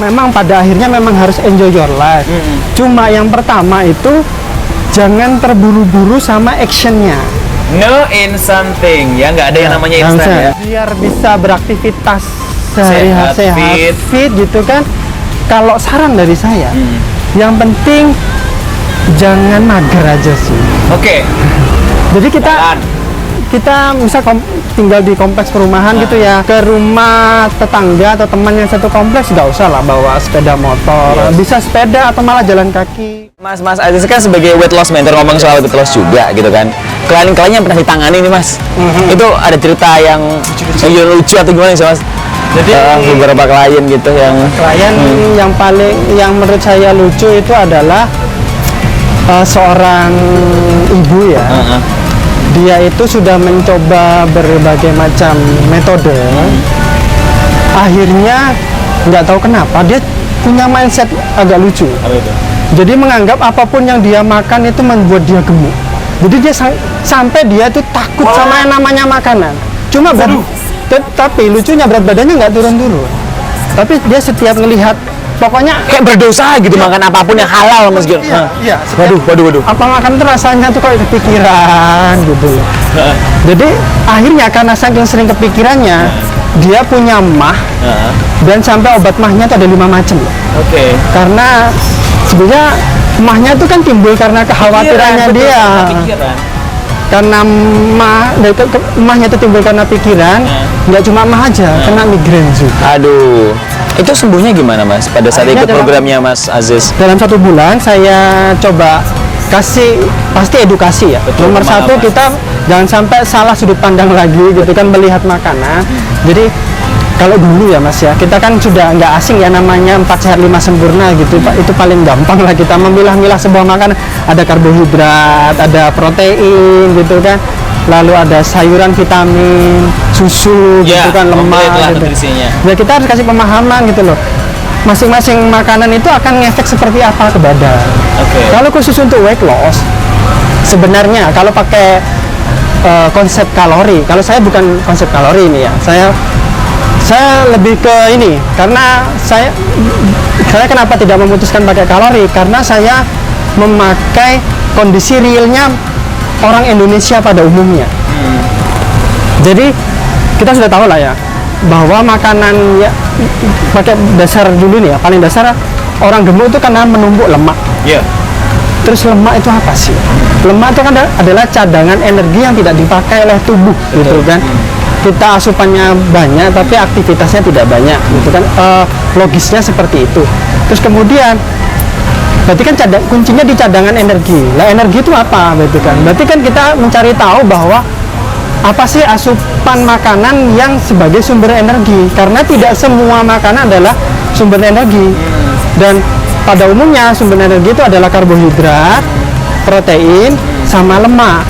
memang pada akhirnya memang harus enjoy your life. Cuma yang pertama itu jangan terburu-buru sama actionnya. No instant thing, ya nggak ada yang namanya instan ya. Biar bisa beraktivitas Sehat, sehat, fit gitu kan. Kalau saran dari saya, yang penting jangan mager aja sih. Oke. Jadi kita misal tinggal di kompleks perumahan gitu ya, ke rumah tetangga atau teman yang satu kompleks nggak usah lah bawa sepeda motor, bisa sepeda atau malah jalan kaki. Mas Aziz kan sebagai weight loss mentor, ngomong soal weight loss juga gitu kan. Klien-klien yang pernah ditangani nih Mas, itu ada cerita yang lucu atau gimana sih Mas? Jadi beberapa klien gitu yang yang menurut saya lucu itu adalah seorang ibu ya. Dia itu sudah mencoba berbagai macam metode. Akhirnya nggak tahu kenapa dia punya mindset agak lucu. Apa itu? Jadi menganggap apapun yang dia makan itu membuat dia gemuk. Jadi dia sampai dia itu takut sama yang namanya makanan. Cuma tapi lucunya berat badannya nggak turun-turun. Tapi dia setiap melihat, pokoknya kayak berdosa gitu makan apapun yang halal Mas Gil. Iya. Waduh. Apa makan tuh rasanya tuh kayak kepikiran gitu loh. Jadi akhirnya karena saking sering kepikirannya, dia punya mah dan sampai obat mahnya tuh ada 5 macam. Oke. Karena sebenarnya mahnya tuh kan timbul karena kekhawatirannya dia. Karena mahnya itu timbul karena pikiran, nggak cuma mah aja, kena migrain juga. Aduh, itu sembuhnya gimana Mas pada saat ikut programnya Mas Aziz? Dalam 1 bulan saya coba kasih pasti edukasi ya. Betul, Nomor 1 kita jangan sampai salah sudut pandang lagi gitu kan melihat makanan. Jadi kalau dulu ya Mas ya, kita kan sudah nggak asing ya namanya 4 sehat 5 sempurna gitu. Itu paling gampang lah kita memilah-milah sebuah makanan. Ada karbohidrat, ada protein gitu kan. Lalu ada sayuran, vitamin, susu gitu kan, lemak gitu. Ya kita harus kasih pemahaman gitu loh. Masing-masing makanan itu akan ngefek seperti apa ke badan. Kalau khusus untuk weight loss, sebenarnya kalau pakai konsep kalori, kalau saya bukan konsep kalori ini ya, saya lebih ke ini, karena saya kenapa tidak memutuskan pakai kalori, karena saya memakai kondisi realnya orang Indonesia pada umumnya. Jadi kita sudah tahu lah ya bahwa makanan ya pakai dasar dulu nih ya, paling dasar orang gemuk itu karena menumpuk lemak. Terus lemak itu apa sih? Lemak itu kan adalah cadangan energi yang tidak dipakai oleh tubuh. Gitu kan. Kita asupannya banyak tapi aktivitasnya tidak banyak gitu kan, logisnya seperti itu. Terus kemudian berarti kan kuncinya di cadangan energi. Lah energi itu apa berarti kan? Berarti kan kita mencari tahu bahwa apa sih asupan makanan yang sebagai sumber energi, karena tidak semua makanan adalah sumber energi. Dan pada umumnya sumber energi itu adalah karbohidrat, protein, sama lemak.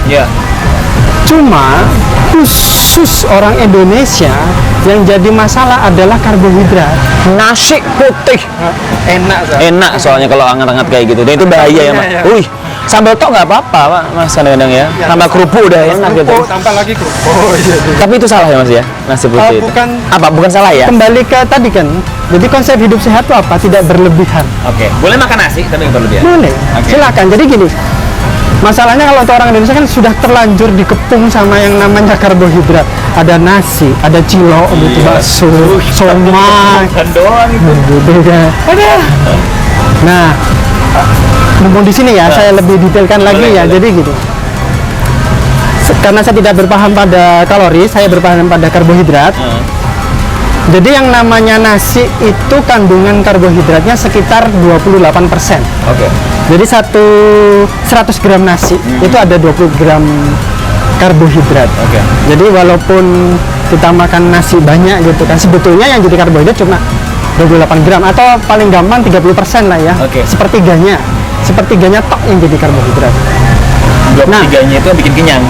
Cuma khusus orang Indonesia yang jadi masalah adalah karbohidrat. Nasi putih enak soalnya kalau hangat-hangat kayak gitu, dan itu bahaya ya Mas. Wih, sambal tok nggak apa-apa Mas kadang-kadang ya, tambah kerupuk udah enak gitu. Tambah lagi kerupuk. Tapi itu salah ya Mas ya, nasi putih itu? Bukan salah ya? Kembali ke tadi kan, jadi konsep hidup sehat itu apa? Tidak berlebihan. Boleh makan nasi tapi nggak berlebihan? Boleh, silakan. Jadi gini, masalahnya kalau untuk orang Indonesia kan sudah terlanjur dikepung sama yang namanya karbohidrat. Ada nasi, ada cilok, gitu, bakso, somai, doang gitu kan. Nah, mumpung di sini ya, saya lebih detailkan lagi ya. Jadi gitu. Karena saya tidak berpaham pada kalori, saya berpaham pada karbohidrat. Jadi yang namanya nasi itu kandungan karbohidratnya sekitar 28%. Jadi 100 gram nasi itu ada 20 gram karbohidrat. Jadi walaupun kita makan nasi banyak gitu kan, sebetulnya yang jadi karbohidrat cuma 28 gram atau paling gampang 30% lah ya. Sepertiganya tok yang jadi karbohidrat. Tiganya itu bikin kenyang.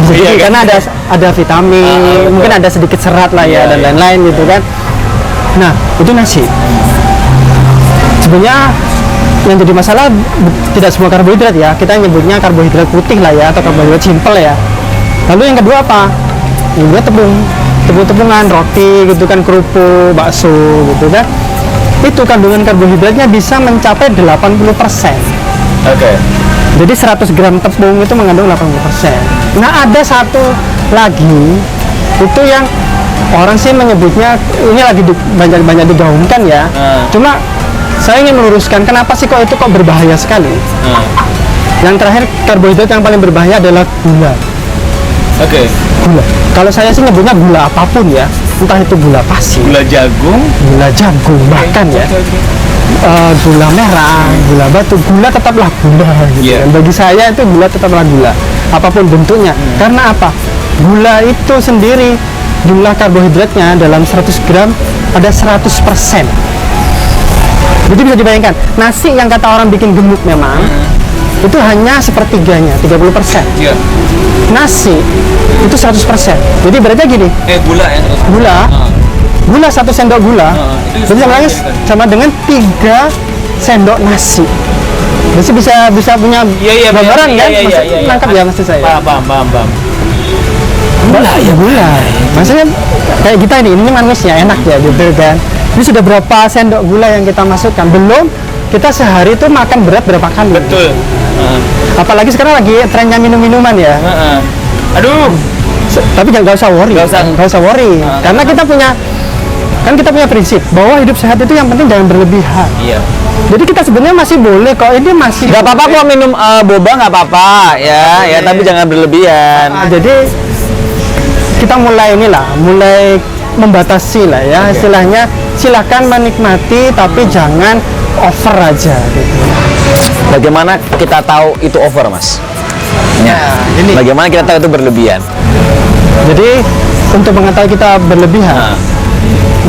Jadi karena ada vitamin, mungkin ada sedikit serat lah ya, dan lain-lain gitu kan. Nah, itu nasi. Sebenarnya yang jadi masalah tidak semua karbohidrat ya, kita nyebutnya karbohidrat putih lah ya, atau karbohidrat simple ya. Lalu yang kedua apa? Yang kedua tepung-tepungan, roti gitu kan, kerupuk, bakso gitu kan. itu kandungan karbohidratnya bisa mencapai 80%. Oke. Jadi 100 gram tepung itu mengandung 80%. Nah, ada satu lagi itu yang orang sih menyebutnya ini lagi banyak digaungkan ya. Cuma saya ingin meluruskan kenapa sih kok itu kok berbahaya sekali. Yang terakhir, karbohidrat yang paling berbahaya adalah gula. Oke. Gula. Kalau saya sih nyebutnya gula apapun ya, entah itu gula pasir, Gula jagung, gula jagung, bahkan ya gula merah, gula batu, gula tetaplah gula gitu. Yeah. Dan bagi saya itu gula tetaplah gula, apapun bentuknya. Karena apa? Gula itu sendiri jumlah karbohidratnya dalam 100 gram ada 100%. Jadi bisa dibayangkan, nasi yang kata orang bikin gemuk memang itu hanya sepertiganya, 30%. Iya. Nasi itu 100%. Jadi berarti gini, Gula ya. gula 1 sendok gula, itu berarti sama dengan 3 sendok nasi. Jadi bisa punya gambaran kan? Nangkap ya maksud saya. Paham. Gula. Maksudnya kayak kita ini manisnya enak ya gitu kan. Ini sudah berapa sendok gula yang kita masukkan? Belum kita sehari itu makan berat berapa kali? Betul. Apalagi sekarang lagi trennya minum-minuman ya. Aduh. Tapi nggak usah worry. Nggak usah worry. Karena kita punya prinsip bahwa hidup sehat itu yang penting jangan berlebihan. Iya. Jadi kita sebenarnya masih boleh kok, ini masih Gak apa-apa kok minum boba nggak apa-apa ya, tapi jangan berlebihan. jadi kita mulai membatasi lah ya, istilahnya silahkan menikmati tapi jangan over aja gitu. Bagaimana kita tahu itu over, Mas? Ini. Bagaimana kita tahu itu berlebihan? Jadi untuk mengetahui kita berlebihan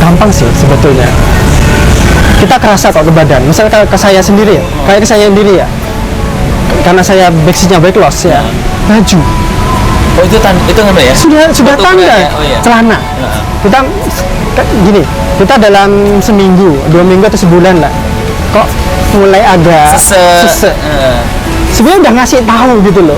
gampang sih sebetulnya. Kita kerasa kok ke badan. Misalnya ke saya sendiri ya, kayak ke saya sendiri ya. Karena saya basicnya weight loss ya. Baju. Oh itu apa ya? Sudah tanda ya? Oh, iya. celana. Kita gini, kita dalam seminggu, 2 minggu atau sebulan lah, kok mulai agak sesek. Sebenarnya udah ngasih tahu gitu loh.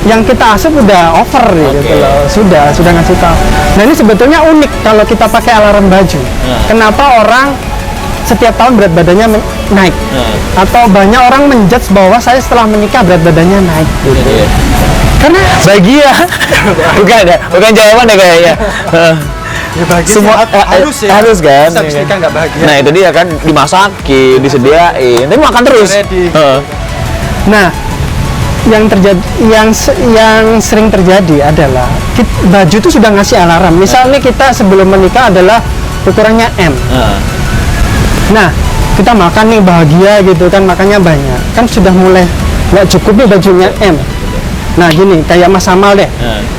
Yang kita asup udah over gitu loh. Sudah ngasih tahu. Nah ini sebetulnya unik kalau kita pakai alarm baju. Kenapa orang setiap tahun berat badannya naik? Atau banyak orang menjudge bahwa saya setelah menikah berat badannya naik gitu. Karena bahagia. bukan jawaban deh kayaknya. Semua harus kan. nggak bahagia. Nah itu dia kan, dimasakin, disediain, tapi makan terus. Nah, yang sering terjadi adalah baju itu sudah ngasih alarm. Misalnya kita sebelum menikah adalah ukurannya M. Nah, kita makan nih bahagia gitu kan, makannya banyak. Kan sudah mulai nggak cukup nih bajunya M. Nah gini, kayak Mas Amal deh.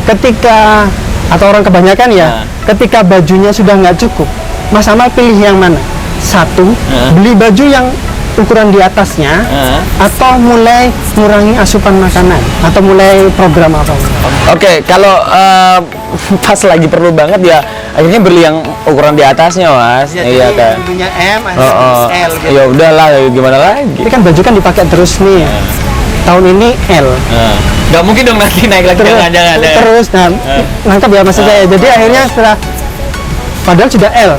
Ketika atau orang kebanyakan ya, ketika bajunya sudah nggak cukup, Mas Amal pilih yang mana? Satu, beli baju yang ukuran di atasnya, atau mulai ngurangi asupan makanan, atau mulai program apa? Oke, kalau pas lagi perlu banget ya, akhirnya beli yang ukuran di atasnya, Mas. Iya kan. Dulunya M, L gitu. Ya udahlah, gimana lagi? Tapi kan baju kan dipakai terus nih. Tahun ini L. Nggak mungkin dong nanti naik lagi, jangan. Terus, nangkap ya maksud saya. Jadi akhirnya setelah padahal sudah L,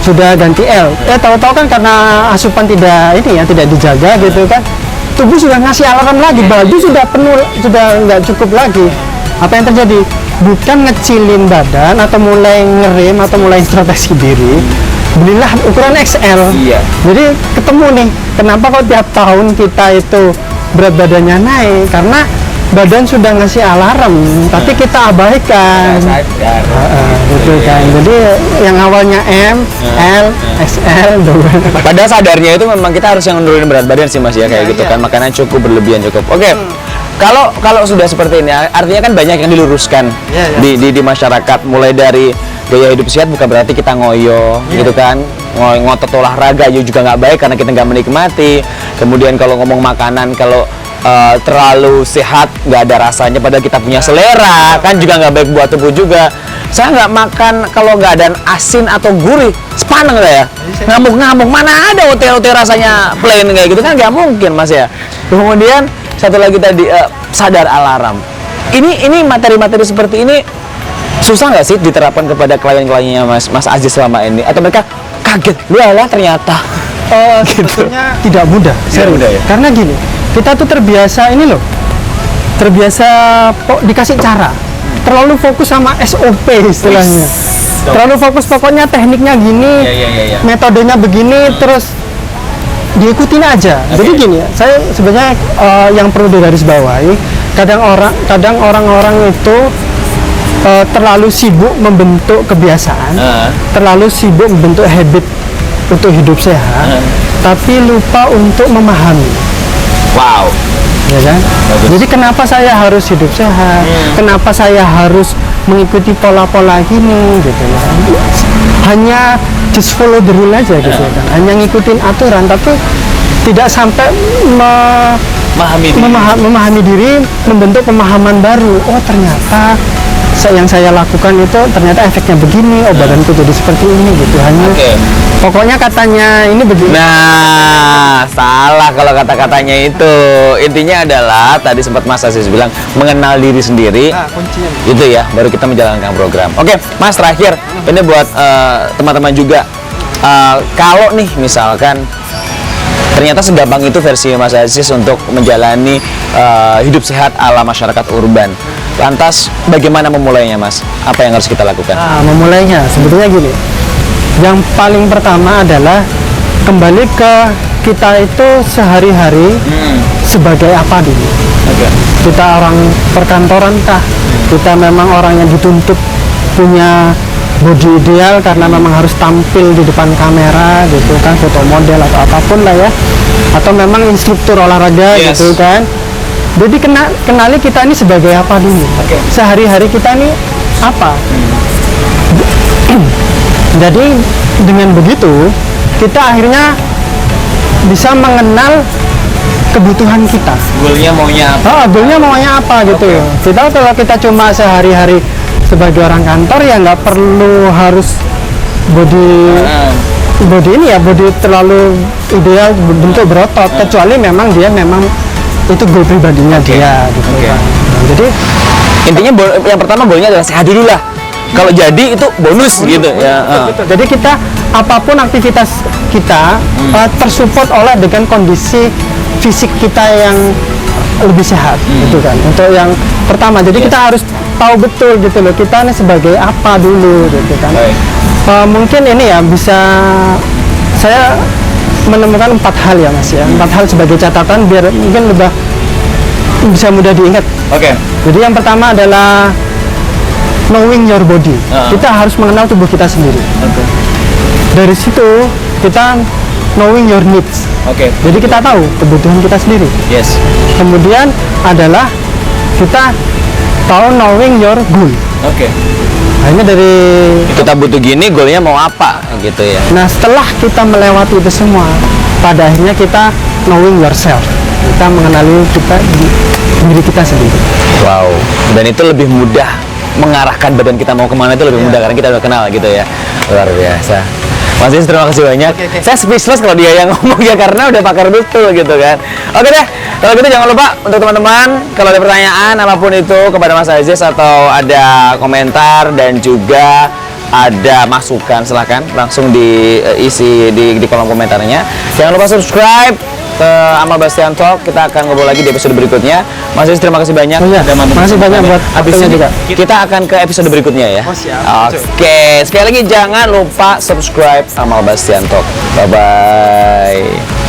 sudah ganti L. Tahu-tahu kan karena asupan tidak dijaga gitu kan, tubuh sudah ngasih alarm lagi, baju sudah penuh, sudah nggak cukup lagi. Apa yang terjadi? Bukan ngecilin badan atau mulai ngerem atau mulai introspeksi diri, belilah ukuran XL. Iya. Jadi ketemu nih, kenapa kok tiap tahun kita itu berat badannya naik? Karena badan sudah ngasih alarm, tapi kita abaikan. Gitu kan. Jadi yang awalnya M, L, XL, Padahal sadarnya itu memang kita harus yang nurunin berat badan sih, Mas ya, kayak gitu kan. Makanan cukup, berlebihan cukup. Oke. Kalau sudah seperti ini, artinya kan banyak yang diluruskan di masyarakat. Mulai dari gaya hidup sehat bukan berarti kita ngoyo, gitu kan. Ngotot olahraga juga nggak baik karena kita nggak menikmati. Kemudian kalau ngomong makanan, kalau terlalu sehat nggak ada rasanya padahal kita punya selera kan juga nggak baik buat tubuh juga. Saya nggak makan kalau nggak ada asin atau gurih, sepaneng saya ngamuk-ngamuk. Mana ada hotel-hotel rasanya plain kayak gitu kan, nggak mungkin, Mas ya. Kemudian satu lagi tadi sadar alarm. Ini materi-materi seperti ini susah nggak sih diterapkan kepada klien-kliennya Mas Aziz selama ini, atau mereka kaget, lah ternyata. Sebetulnya tidak mudah, serius. mudah ya? Karena gini, kita tuh terbiasa ini loh, terbiasa dikasih cara, terlalu fokus sama SOP istilahnya, terlalu fokus pokoknya tekniknya gini, Iya. metodenya begini, terus diikutin aja. Jadi gini, saya sebenarnya yang perlu digarisbawahi, kadang orang-orang itu terlalu sibuk membentuk kebiasaan, terlalu sibuk membentuk habit untuk hidup sehat, tapi lupa untuk memahami. Wow. Ya kan? Jadi kenapa saya harus hidup sehat? Kenapa saya harus mengikuti pola-pola gini gitu ya? Hanya just follow the rule aja gitu kan. Hanya ngikutin aturan tapi tidak sampai memahami diri, membentuk pemahaman baru. Oh, ternyata yang saya lakukan itu ternyata efeknya begini, oh badanku jadi seperti ini gitu. Hanya pokoknya katanya ini begini. Nah, salah kalau kata-katanya itu. Intinya adalah tadi sempat Mas Aziz bilang mengenal diri sendiri. Kuncinya. Itu ya, baru kita menjalankan program. Oke, Mas, terakhir ini buat teman-teman juga. Kalau nih misalkan ternyata segampang itu versi Mas Aziz untuk menjalani hidup sehat ala masyarakat urban. Lantas bagaimana memulainya, Mas? Apa yang harus kita lakukan? Nah, memulainya sebetulnya gini. Yang paling pertama adalah kembali ke kita itu sehari-hari sebagai apa dulu. Kita orang perkantoran kah? Kita memang orang yang dituntut punya body ideal karena memang harus tampil di depan kamera gitu kan, foto model atau apapun lah ya. Atau memang instruktur olahraga gitu kan. Jadi kenali kita ini sebagai apa dulu. Sehari-hari kita ini apa. Jadi dengan begitu kita akhirnya bisa mengenal kebutuhan kita. Goalnya maunya apa? Goalnya maunya apa gitu. Kita kalau kita cuma sehari-hari sebagai orang kantor ya nggak perlu harus body ini ya, body terlalu ideal bentuk berotot, kecuali memang dia itu goal pribadinya dia gitu kan. Nah, jadi intinya yang pertama goalnya adalah sehat dulu lah. Kalau jadi itu bonus gitu ya. Jadi kita apapun aktivitas kita tersupport oleh dengan kondisi fisik kita yang lebih sehat gitu kan. Untuk yang pertama, jadi kita harus tahu betul gitu loh kita ini sebagai apa dulu gitu kan. Mungkin ini ya bisa saya menemukan 4 hal ya Mas ya, 4 hal sebagai catatan biar mungkin lebih bisa mudah diingat. Jadi yang pertama adalah knowing your body. Kita harus mengenal tubuh kita sendiri. Dari situ kita knowing your needs. Jadi kita tahu kebutuhan kita sendiri. Kemudian adalah kita tahu knowing your goal. Hanya dari kita butuh gini, goalnya mau apa gitu ya. Nah, setelah kita melewati itu semua, pada akhirnya kita knowing yourself. Kita mengenali diri kita sendiri. Wow. Dan itu lebih mudah mengarahkan badan kita mau kemana, itu lebih mudah karena kita udah kenal gitu ya. Luar biasa. Mas Aziz, terima kasih banyak. Saya speechless kalau dia yang ngomong ya, karena udah pakar betul gitu kan. Oke deh, kalau gitu jangan lupa untuk teman-teman kalau ada pertanyaan apapun itu kepada Mas Aziz atau ada komentar dan juga ada masukan, silahkan langsung diisi di kolom komentarnya. Jangan lupa subscribe ke Amal Bastian Talk. Kita akan ngobrol lagi di episode berikutnya. Mas Aziz, terima kasih banyak. Terima kasih banyak buat habisnya juga. Kita akan ke episode berikutnya ya. Oke, sekali lagi jangan lupa subscribe Amal Bastian Talk. Bye bye.